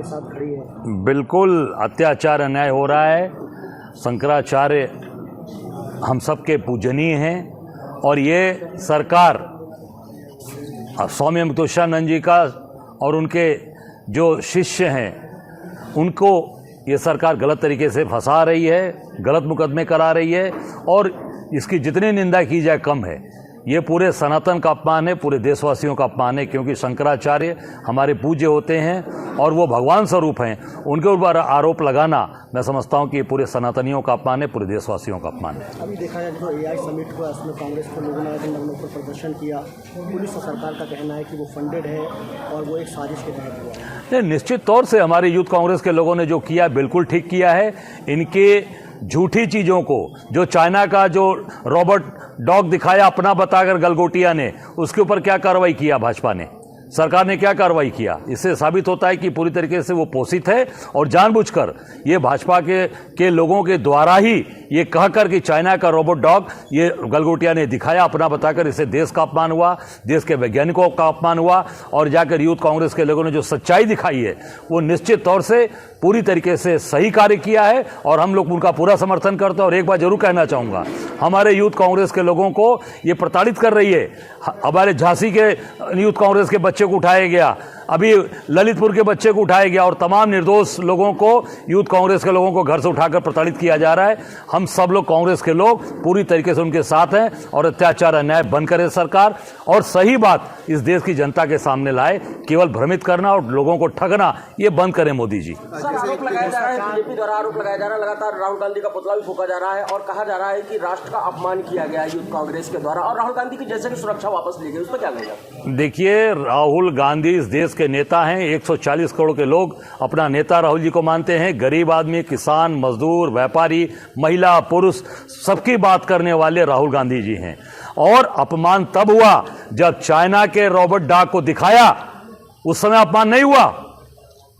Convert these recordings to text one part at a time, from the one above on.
साथ खड़ी है। बिल्कुल अत्याचार अन्याय हो रहा है। शंकराचार्य हम सबके पूजनीय हैं और ये सरकार स्वामी अमृतोषानंद जी का और उनके जो शिष्य हैं उनको ये सरकार गलत तरीके से फंसा रही है, गलत मुकदमे करा रही है और इसकी जितनी निंदा की जाए कम है। ये पूरे सनातन का अपमान है, पूरे देशवासियों का अपमान है, क्योंकि शंकराचार्य हमारे पूज्य होते हैं और वो भगवान स्वरूप हैं। उनके ऊपर आरोप लगाना मैं समझता हूँ कि ये पूरे सनातनियों का अपमान है, पूरे देशवासियों का अपमान है। अभी देखा जाए तो एआई समिट को उसमें कांग्रेस के लोगों ने लखनऊ पर प्रदर्शन किया। पुलिस और सरकार का कहना है कि वो फंडेड है और वो एक साजिश के तहत हुआ है। नहीं, निश्चित तौर से हमारे यूथ कांग्रेस के लोगों ने जो किया बिल्कुल ठीक किया है। इनके झूठी चीज़ों को, जो चाइना का जो रोबोट डॉग दिखाया अपना बताकर गलगोटिया ने, उसके ऊपर क्या कार्रवाई किया भाजपा ने, सरकार ने क्या कार्रवाई किया? इससे साबित होता है कि पूरी तरीके से वो पोषित है और जानबूझकर ये भाजपा के लोगों के द्वारा ही ये कहकर कि चाइना का रोबोट डॉग ये गलगोटिया ने दिखाया अपना बताकर, इससे देश का अपमान हुआ, देश के वैज्ञानिकों का अपमान हुआ। और जाकर यूथ कांग्रेस के लोगों ने जो सच्चाई दिखाई है वो निश्चित तौर से पूरी तरीके से सही कार्य किया है और हम लोग उनका पूरा समर्थन करते हैं। और एक बात जरूर कहना चाहूँगा, हमारे यूथ कांग्रेस के लोगों को ये प्रताड़ित कर रही है। हमारे झांसी के यूथ कांग्रेस के बच्चे को उठाया गया, अभी ललितपुर के बच्चे को उठाया गया और तमाम निर्दोष लोगों को, यूथ कांग्रेस के लोगों को घर से उठाकर प्रताड़ित किया जा रहा है। हम सब लोग कांग्रेस के लोग पूरी तरीके से उनके साथ हैं और अत्याचार अन्याय बंद करे सरकार और सही बात इस देश की जनता के सामने लाए। केवल भ्रमित करना और लोगों को ठगना ये बंद करें मोदी जी। आरोप लगाया जा रहा है, बीजेपी द्वारा आरोप लगाया जा रहा है, लगातार राहुल गांधी का पुतला भी फूंका जा रहा है और कहा जा रहा है कि राष्ट्र का अपमान किया गया यूथ कांग्रेस के द्वारा और राहुल गांधी की जैसे कि सुरक्षा वापस ली गई, उस पर क्या कहेगा? देखिए, राहुल गांधी इस देश के नेता हैं। 140 करोड़ के लोग अपना नेता राहुल जी को मानते हैं। गरीब आदमी, किसान, मजदूर, व्यापारी, महिला, पुरुष, सबकी बात करने वाले राहुल गांधी जी हैं। और अपमान तब हुआ जब चाइना के रोबोट डॉग को दिखाया, उस समय अपमान नहीं हुआ।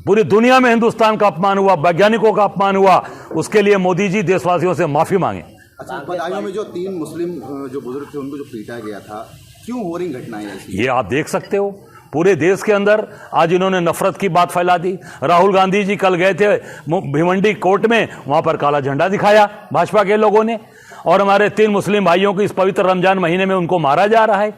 पूरी दुनिया में हिंदुस्तान का अपमान हुआ, वैज्ञानिकों का अपमान हुआ। उसके लिए मोदी जी देशवासियों से माफी मांगे। अच्छा, बदायूं में जो 3 मुस्लिम जो बुजुर्ग थे उनको जो पीटा गया था, क्यों हो रही घटनाएं ऐसी? ये आप देख सकते हो, पूरे देश के अंदर आज इन्होंने नफरत की बात फैला दी। राहुल गांधी जी कल गए थे भिवंडी कोर्ट में, वहां पर काला झंडा दिखाया भाजपा के लोगों ने और हमारे 3 मुस्लिम भाइयों को इस पवित्र रमजान महीने में उनको मारा जा रहा है।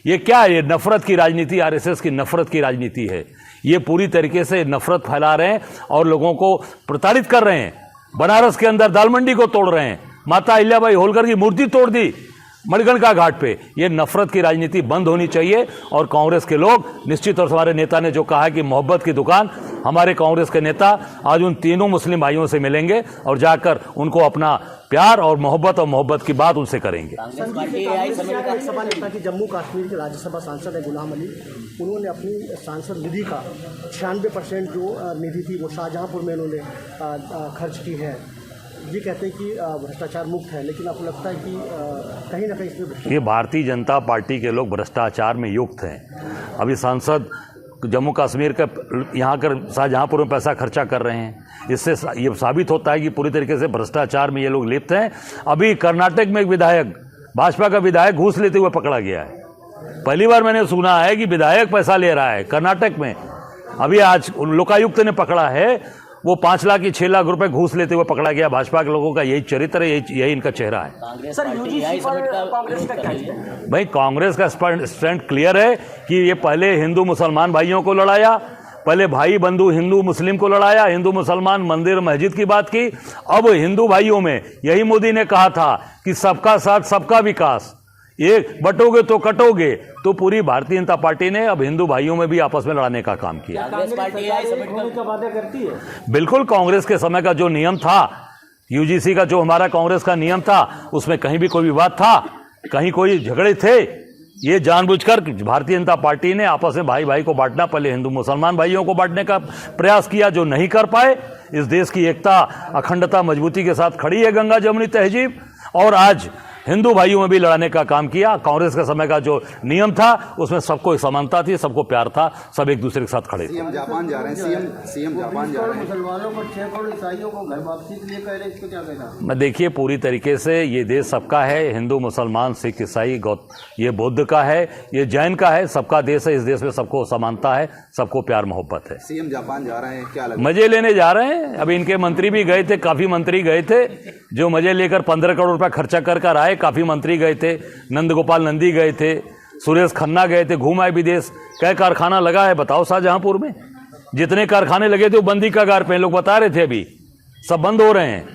ये क्या है? ये नफरत की राजनीति, आरएसएस की नफरत की राजनीति है। ये पूरी तरीके से नफरत फैला रहे हैं और लोगों को प्रताड़ित कर रहे हैं। बनारस के अंदर दाल मंडी को तोड़ रहे हैं, माता अहिल्याबाई होलकर की मूर्ति तोड़ दी मणिकर्णिका घाट पे। ये नफरत की राजनीति बंद होनी चाहिए और कांग्रेस के लोग निश्चित तौर से, हमारे नेता ने जो कहा है कि मोहब्बत की दुकान, हमारे कांग्रेस के नेता आज उन तीनों मुस्लिम भाइयों से मिलेंगे और जाकर उनको अपना प्यार और मोहब्बत की बात उनसे करेंगे। राज्यसभा नेता की जम्मू कश्मीर के राज्यसभा सांसद है गुलाम अली, उन्होंने अपनी सांसद निधि का 96% जो निधि थी वो शाहजहांपुर में उन्होंने खर्च की है। ये कहते हैं कि भ्रष्टाचार मुक्त है, लेकिन आपको लगता है कि कहीं ना कहीं इसमें ये भारतीय जनता पार्टी के लोग भ्रष्टाचार में युक्त हैं। अभी सांसद जम्मू कश्मीर का यहाँ कर शाहजहांपुर में पैसा खर्चा कर रहे हैं। इससे ये साबित होता है कि पूरी तरीके से भ्रष्टाचार में ये लोग लिप्त हैं। अभी कर्नाटक में एक विधायक, भाजपा का विधायक घूस लेते हुए पकड़ा गया है। पहली बार मैंने सुना है कि विधायक पैसा ले रहा है कर्नाटक में। अभी आज लोकायुक्त ने पकड़ा है, वो 5 लाख की 6 लाख रुपए घूस लेते हुए पकड़ा गया। भाजपा के लोगों का यही चरित्र है, यही इनका चेहरा है। सर, यूजीसी पर कांग्रेस का क्या है? भाई, कांग्रेस का स्टैंड क्लियर है कि ये पहले हिंदू मुसलमान भाइयों को लड़ाया, पहले भाई बंधु हिंदू मुस्लिम को लड़ाया, हिंदू मुसलमान मंदिर मस्जिद की बात की। अब हिंदू भाइयों में यही मोदी ने कहा था कि सबका साथ सबका विकास, एक बटोगे तो कटोगे। तो पूरी भारतीय जनता पार्टी ने अब हिंदू भाइयों में भी आपस में लड़ाने का काम किया। बिल्कुल, कांग्रेस के समय का जो नियम था, यूजीसी का जो हमारा कांग्रेस का नियम था, उसमें कहीं भी कोई विवाद था, कहीं कोई झगड़े थे? ये जानबूझकर भारतीय जनता पार्टी ने आपस में भाई भाई को बांटना, पहले हिंदू मुसलमान भाइयों को बांटने का प्रयास किया, जो नहीं कर पाए। इस देश की एकता, अखंडता, मजबूती के साथ खड़ी है गंगा जमुनी तहजीब। और आज हिंदू भाइयों में भी लड़ाने का काम किया। कांग्रेस के समय का जो नियम था उसमें सबको समानता थी, सबको प्यार था, सब एक दूसरे के साथ खड़े थे। सीएम जापान जा रहे हैं, सीएम जापान जा रहे हैं। मुसलमानों को 6 करोड़ ईसाइयों को घर वापसी के लिए कह रहे हैं, इसको क्या कहना? मैं देखिए, पूरी तरीके से ये देश सबका है, हिंदू मुसलमान सिख ईसाई ये बौद्ध का है, ये जैन का है, सबका देश है। इस देश में सबको समानता है, सबको प्यार मोहब्बत है। सीएम जापान जा रहे हैं, क्या लगा? मजे लेने जा रहे हैं। अभी इनके मंत्री भी गए थे, काफी मंत्री गए थे जो मजे लेकर 15 करोड़ रुपया खर्चा कर आए। काफी मंत्री गए थे, नंदगोपाल नंदी गए थे, सुरेश खन्ना गए थे, घूम आए विदेश। कई कारखाना लगा है बताओ शाहजहांपुर में? जितने कारखाने लगे थे वो बंदी कगार पे, लोग बता रहे थे, अभी सब बंद हो रहे हैं।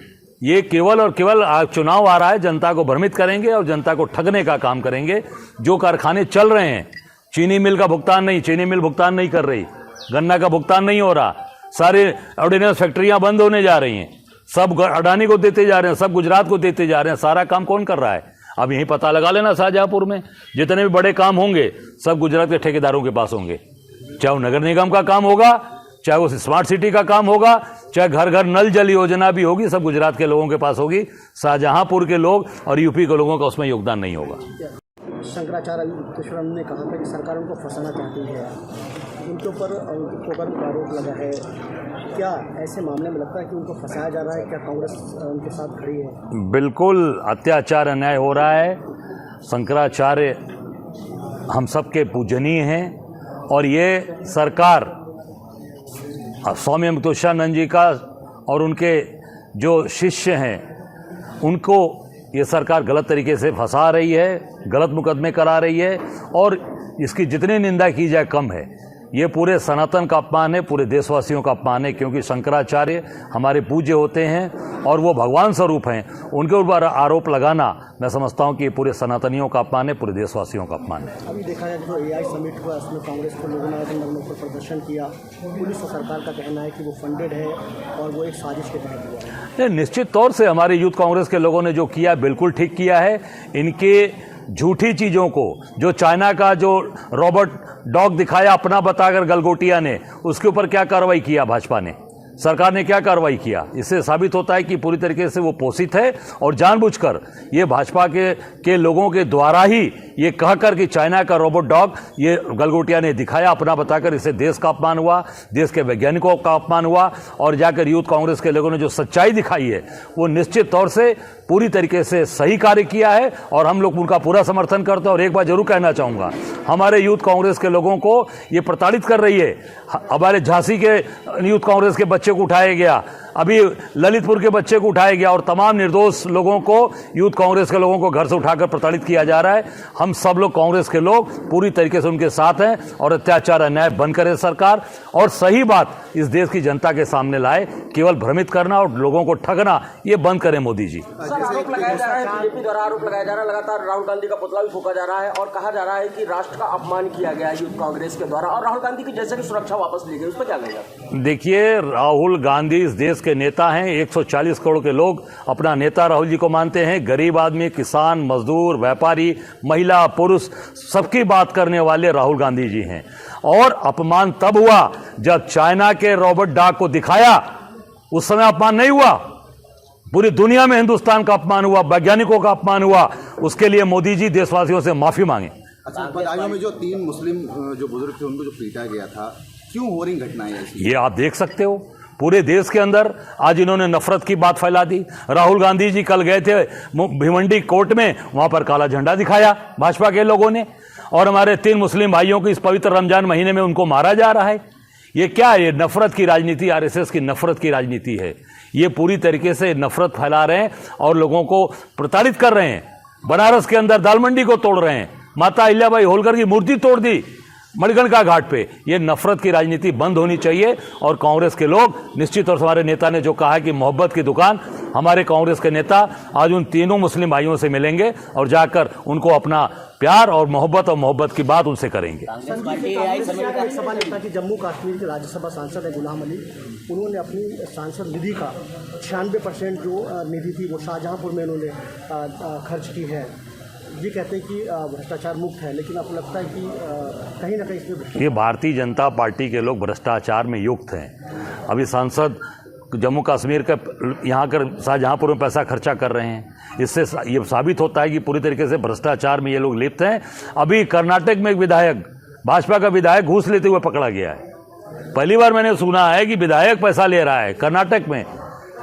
ये केवल और केवल चुनाव आ रहा है, जनता को भ्रमित करेंगे और जनता को ठगने का काम करेंगे। जो कारखाने चल रहे हैं, चीनी मिल का भुगतान नहीं, चीनी मिल भुगतान नहीं कर रही, गन्ना का भुगतान नहीं हो रहा, सारे ऑर्डिनेंस फैक्ट्रियां बंद होने जा रही हैं, सब अडानी को देते जा रहे हैं, सब गुजरात को देते जा रहे हैं। सारा काम कौन कर रहा है? अब यही पता लगा लेना, शाहजहांपुर में जितने भी बड़े काम होंगे सब गुजरात के ठेकेदारों के पास होंगे। चाहे वो नगर निगम का काम होगा, चाहे वो स्मार्ट सिटी का काम होगा, चाहे घर घर नल जल योजना भी होगी, सब गुजरात के लोगों के पास होगी। शाहजहांपुर के लोग और यूपी के लोगों का उसमें योगदान नहीं होगा। शंकराचार्य कृष्णन ने कहा था कि सरकार उनको फंसाना चाहती है, उनके ऊपर आरोप लगा है। क्या ऐसे मामले में लगता है कि उनको फंसाया जा रहा है? क्या कांग्रेस उनके साथ खड़ी है? बिल्कुल अत्याचार अन्याय हो रहा है। शंकराचार्य हम सबके पूजनीय हैं और ये सरकार स्वामी अमृतोषानंद जी का और उनके जो शिष्य हैं उनको ये सरकार गलत तरीके से फंसा रही है, गलत मुकदमे करा रही है और इसकी जितनी निंदा की जाए कम है। ये पूरे सनातन का अपमान है, पूरे देशवासियों का अपमान है, क्योंकि शंकराचार्य हमारे पूज्य होते हैं और वो भगवान स्वरूप हैं। उनके ऊपर आरोप लगाना मैं समझता हूँ कि ये पूरे सनातनियों का अपमान है, पूरे देशवासियों का अपमान है। अभी देखा जाए तो AI समिट हुआ, उसमें कांग्रेस के लोगों ने नगर पर प्रदर्शन किया। पुलिस और सरकार का कहना है कि वो फंडेड है और वो एक साजिश के तहत हुआ है। निश्चित तौर से हमारे यूथ कांग्रेस के लोगों ने जो किया बिल्कुल ठीक किया है। इनके झूठी चीजों को, जो चाइना का जो रॉबर्ट डॉग दिखाया अपना बताकर गलगोटिया ने, उसके ऊपर क्या कार्रवाई किया भाजपा ने, सरकार ने क्या कार्रवाई किया? इससे साबित होता है कि पूरी तरीके से वो पोषित है और जानबूझकर ये भाजपा के लोगों के द्वारा ही ये कहकर कि चाइना का रोबोट डॉग ये गलगोटिया ने दिखाया अपना बताकर, इससे देश का अपमान हुआ, देश के वैज्ञानिकों का अपमान हुआ। और जाकर यूथ कांग्रेस के लोगों ने जो सच्चाई दिखाई है वो निश्चित तौर से पूरी तरीके से सही कार्य किया है और हम लोग उनका पूरा समर्थन करते हैं। और एक बात जरूर कहना चाहूँगा, हमारे यूथ कांग्रेस के लोगों को ये प्रताड़ित कर रही है। हमारे झांसी के यूथ कांग्रेस के बच्चे को उठाया गया, अभी ललितपुर के बच्चे को उठाया गया और तमाम निर्दोष लोगों को, यूथ कांग्रेस के लोगों को घर से उठाकर प्रताड़ित किया जा रहा है। हम सब लोग कांग्रेस के लोग पूरी तरीके से उनके साथ हैं और अत्याचार अन्याय बंद करे सरकार और सही बात इस देश की जनता के सामने लाए। केवल भ्रमित करना और लोगों को ठगना ये बंद करें मोदी जी। आरोप लगाया जा रहा है, बीजेपी द्वारा आरोप लगाया जा रहा है, लगातार राहुल गांधी का पुतला भी फूंका जा रहा है और कहा जा रहा है कि राष्ट्र का अपमान किया गया है यूथ कांग्रेस के द्वारा और राहुल गांधी की जैसे की सुरक्षा वापस ली गई, उस पर क्या कहेगा? देखिए, राहुल गांधी इस देश के नेता हैं। 140 करोड़ के लोग अपना नेता राहुल जी को मानते हैं। गरीब आदमी, किसान, मजदूर, व्यापारी, महिला, पुरुष, सबकी बात करने वाले राहुल गांधी जी हैं। और अपमान तब हुआ जब चाइना के रॉबर्ट डॉग को दिखाया, उस समय अपमान नहीं हुआ। पूरी दुनिया में हिंदुस्तान का अपमान हुआ, वैज्ञानिकों का अपमान हुआ। उसके लिए मोदी जी देशवासियों से माफी मांगे। अच्छा, बदायूं में जो 3 मुस्लिम जो बुजुर्ग थे उनको जो पीटा गया था, क्यों हो रही घटनाएं ऐसी? ये आप देख सकते हो पूरे देश के अंदर आज इन्होंने नफरत की बात फैला दी। राहुल गांधी जी कल गए थे भिवंडी कोर्ट में, वहां पर काला झंडा दिखाया भाजपा के लोगों ने और हमारे 3 मुस्लिम भाइयों को इस पवित्र रमजान महीने में उनको मारा जा रहा है। ये क्या है? ये नफरत की राजनीति, आरएसएस की नफरत की राजनीति है। ये पूरी तरीके से नफरत फैला रहे हैं और लोगों को प्रताड़ित कर रहे हैं। बनारस के अंदर दाल मंडी को तोड़ रहे हैं, माता अहिल्याबाई होलकर की मूर्ति तोड़ दी मणिकर्णिका घाट पे। ये नफरत की राजनीति बंद होनी चाहिए और कांग्रेस के लोग निश्चित तौर से, हमारे नेता ने जो कहा कि मोहब्बत की दुकान, हमारे कांग्रेस के नेता आज उन तीनों मुस्लिम भाइयों से मिलेंगे और जाकर उनको अपना प्यार और मोहब्बत की बात उनसे करेंगे। सपा नेता की जम्मू कश्मीर के राज्यसभा सांसद है गुलाम अली, उन्होंने अपनी सांसद निधि का 96% जो निधि थी वो शाहजहांपुर में उन्होंने खर्च की है। ये कहते हैं कि भ्रष्टाचार मुक्त है, लेकिन आपको लगता है कि कहीं ना कहीं इसमें ये भारतीय जनता पार्टी के लोग भ्रष्टाचार में युक्त हैं। अभी सांसद जम्मू कश्मीर का यहाँ कर शाहजहाँपुर में पैसा खर्चा कर रहे हैं। इससे ये साबित होता है कि पूरी तरीके से भ्रष्टाचार में ये लोग लिप्त हैं। अभी कर्नाटक में एक विधायक, भाजपा का विधायक घूस लेते हुए पकड़ा गया है। पहली बार मैंने सुना है कि विधायक पैसा ले रहा है कर्नाटक में।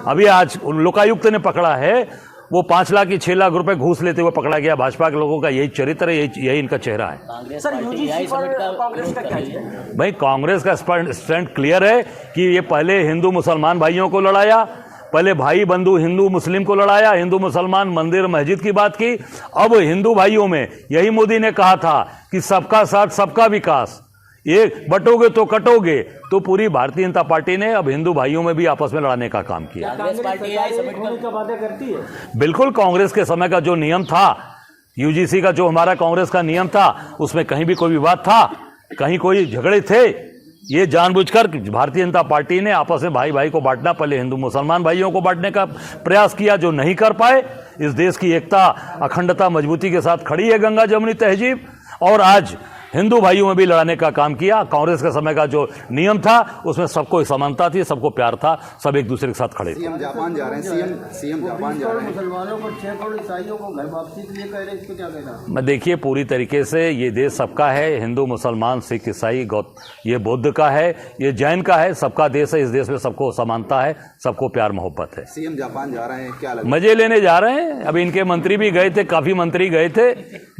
अभी आज लोकायुक्त ने पकड़ा है, वो 5 लाख की 6 लाख रुपए घूस लेते हुए पकड़ा गया। भाजपा के लोगों का यही चरित्र है, यही इनका चेहरा है। सर यूजीसी पर कांग्रेस का क्या है? भाई कांग्रेस का स्टैंड क्लियर है कि ये पहले हिंदू मुसलमान भाइयों को लड़ाया, पहले भाई बंधु हिंदू मुस्लिम को लड़ाया, हिंदू मुसलमान मंदिर मस्जिद की बात की। अब हिंदू भाइयों में यही मोदी ने कहा था कि सबका साथ सबका विकास, ये बटोगे तो कटोगे, तो पूरी भारतीय जनता पार्टी ने अब हिंदू भाइयों में भी आपस में लड़ाने का काम किया। बिल्कुल, कांग्रेस के समय का जो नियम था, यूजीसी का जो हमारा कांग्रेस का नियम था, उसमें कहीं भी कोई विवाद था, कहीं कोई झगड़े थे? ये जानबूझकर भारतीय जनता पार्टी ने आपस में भाई भाई को बांटना, पहले हिंदू मुसलमान भाइयों को बांटने का प्रयास किया, जो नहीं कर पाए। इस देश की एकता, अखंडता मजबूती के साथ खड़ी है गंगा जमुनी तहजीब, और आज हिंदू भाइयों में भी लड़ाने का काम किया। कांग्रेस के समय का जो नियम था उसमें सबको समानता थी, सबको प्यार था, सब एक दूसरे के साथ खड़े थे। सीएम जापान जा रहे हैं, सीएम जापान जा रहे हैं। मुसलमानों को 6 करोड़ ईसाइयों को घर वापसी के लिए कह रहे हैं, इस पे क्या कहना? मैं देखिए, पूरी तरीके से ये देश सबका है, हिंदू मुसलमान सिख ईसाई ये बौद्ध का है, ये जैन का है, सबका देश है। इस देश में सबको समानता है, सबको प्यार मोहब्बत है। सीएम जापान जा रहे हैं, क्या लगता है? मजे लेने जा रहे हैं। अभी इनके मंत्री भी गए थे, काफी मंत्री गए थे,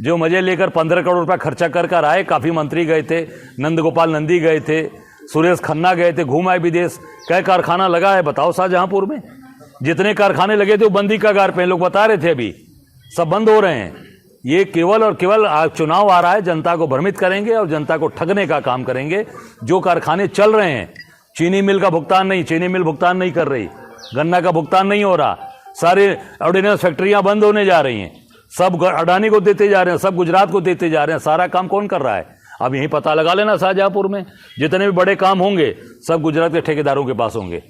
जो मजे लेकर 15 करोड़ रुपया खर्चा कर आए। काफी मंत्री गए थे, नंदगोपाल नंदी गए थे, सुरेश खन्ना गए थे, घूम आए विदेश। क्या कारखाना लगा है बताओ शाहजहांपुर में? जितने कारखाने लगे थे वो बंदी कगार पे, लोग बता रहे थे, अभी सब बंद हो रहे हैं। ये केवल और केवल चुनाव आ रहा है, जनता को भ्रमित करेंगे और जनता को ठगने का काम करेंगे। जो कारखाने चल रहे हैं, चीनी मिल का भुगतान नहीं, चीनी मिल भुगतान नहीं कर रही, गन्ना का भुगतान नहीं हो रहा, सारे ऑर्डिनेंस फैक्ट्रियां बंद होने जा रही हैं, सब अडानी को देते जा रहे हैं, सब गुजरात को देते जा रहे हैं। सारा काम कौन कर रहा है? अब यही पता लगा लेना, शाहजहांपुर में जितने भी बड़े काम होंगे सब गुजरात के ठेकेदारों के पास होंगे।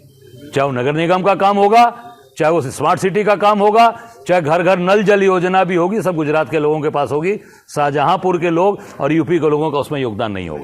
चाहे वो नगर निगम का काम होगा, चाहे वो स्मार्ट सिटी का काम होगा, चाहे घर घर नल जल योजना भी होगी, सब गुजरात के लोगों के पास होगी। शाहजहांपुर के लोग और यूपी के लोगों का उसमें योगदान नहीं होगा।